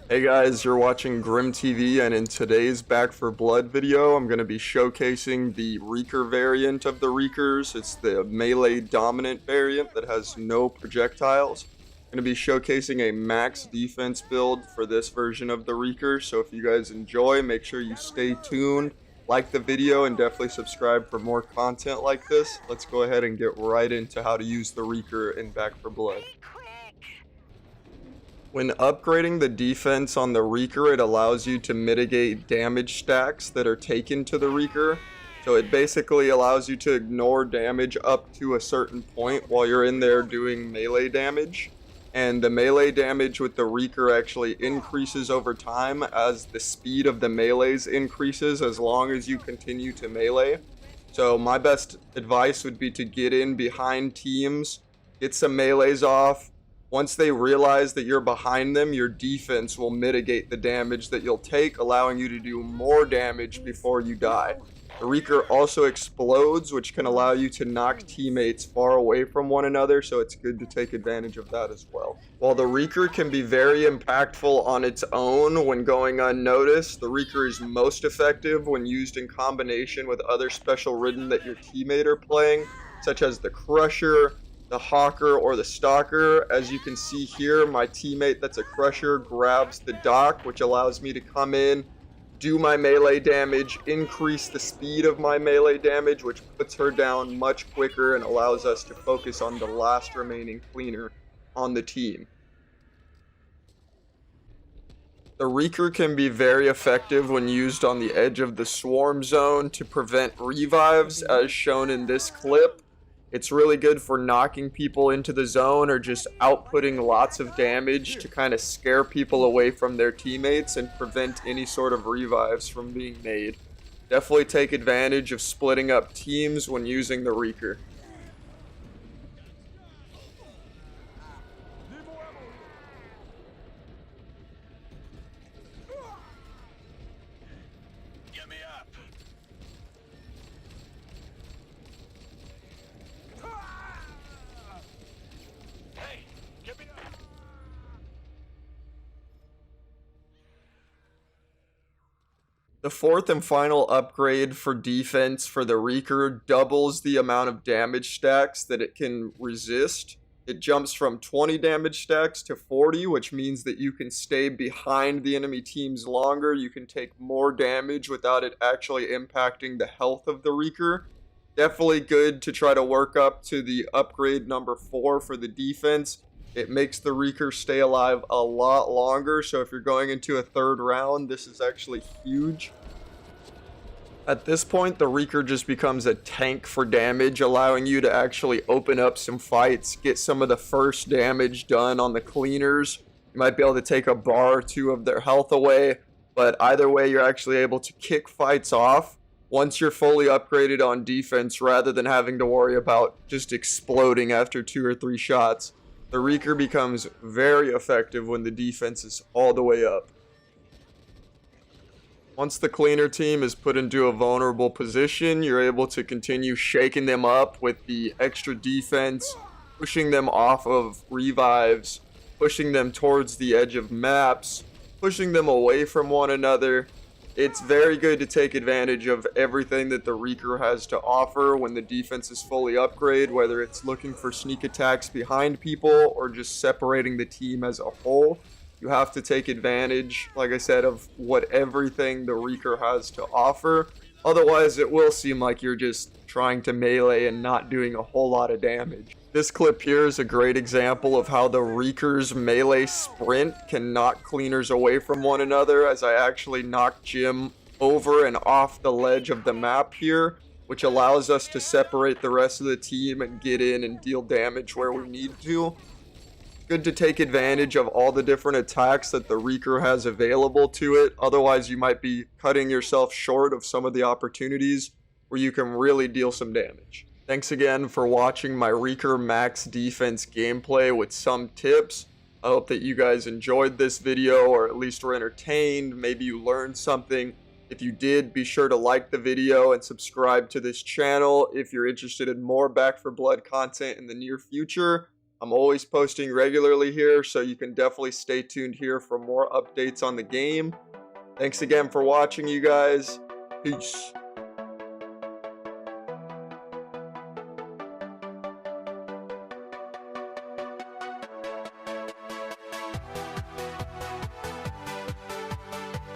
Hey guys, you're watching GrimTV, and in today's Back for Blood video, I'm going to be showcasing the Reeker variant of the Reekers. It's the melee dominant variant that has no projectiles. I'm going to be showcasing a max defense build for this version of the Reeker, so if you guys enjoy, make sure you stay tuned, like the video, and definitely subscribe for more content like this. Let's go ahead and get right into how to use the Reeker in Back for Blood. When upgrading the defense on the Reeker, it allows you to mitigate damage stacks that are taken to the Reeker. So it basically allows you to ignore damage up to a certain point while you're in there doing melee damage. And the melee damage with the Reeker actually increases over time as the speed of the melees increases as long as you continue to melee. So my best advice would be to get in behind teams, get some melees off. Once they realize that you're behind them, your defense will mitigate the damage that you'll take, allowing you to do more damage before you die. The Reeker also explodes, which can allow you to knock teammates far away from one another, so it's good to take advantage of that as well. While the Reeker can be very impactful on its own when going unnoticed, the Reeker is most effective when used in combination with other special ridden that your teammate are playing, such as the Crusher, the Hawker, or the Stalker. As you can see here, my teammate that's a Crusher grabs the dock, which allows me to come in, do my melee damage, increase the speed of my melee damage, which puts her down much quicker and allows us to focus on the last remaining cleaner on the team. The Reeker can be very effective when used on the edge of the swarm zone to prevent revives, as shown in this clip. It's really good for knocking people into the zone or just outputting lots of damage to kind of scare people away from their teammates and prevent any sort of revives from being made. Definitely take advantage of splitting up teams when using the Reeker. The fourth and final upgrade for defense for the Reeker doubles the amount of damage stacks that it can resist. It jumps from 20 damage stacks to 40, which means that you can stay behind the enemy teams longer. You can take more damage without it actually impacting the health of the Reeker. Definitely good to try to work up to the upgrade number 4 for the defense. It makes the Reeker stay alive a lot longer, so if you're going into a third round, this is actually huge. At this point, the Reeker just becomes a tank for damage, allowing you to actually open up some fights, get some of the first damage done on the cleaners. You might be able to take a bar or two of their health away, but either way, you're actually able to kick fights off once you're fully upgraded on defense, rather than having to worry about just exploding after 2 or 3 shots. The Reeker becomes very effective when the defense is all the way up. Once the cleaner team is put into a vulnerable position, you're able to continue shaking them up with the extra defense, pushing them off of revives, pushing them towards the edge of maps, pushing them away from one another. It's very good to take advantage of everything that the Reeker has to offer when the defense is fully upgraded, whether it's looking for sneak attacks behind people or just separating the team as a whole. You have to take advantage, like I said, of what everything the Reeker has to offer. Otherwise, it will seem like you're just trying to melee and not doing a whole lot of damage. This clip here is a great example of how the Reeker's melee sprint can knock cleaners away from one another, as I actually knocked Jim over and off the ledge of the map here, which allows us to separate the rest of the team and get in and deal damage where we need to. Good to take advantage of all the different attacks that the Reeker has available to it. Otherwise, you might be cutting yourself short of some of the opportunities where you can really deal some damage. Thanks again for watching my Reeker Max Defense gameplay with some tips. I hope that you guys enjoyed this video, or at least were entertained. Maybe you learned something. If you did, be sure to like the video and subscribe to this channel if you're interested in more Back for Blood content in the near future. I'm always posting regularly here, so you can definitely stay tuned here for more updates on the game. Thanks again for watching, you guys. Peace.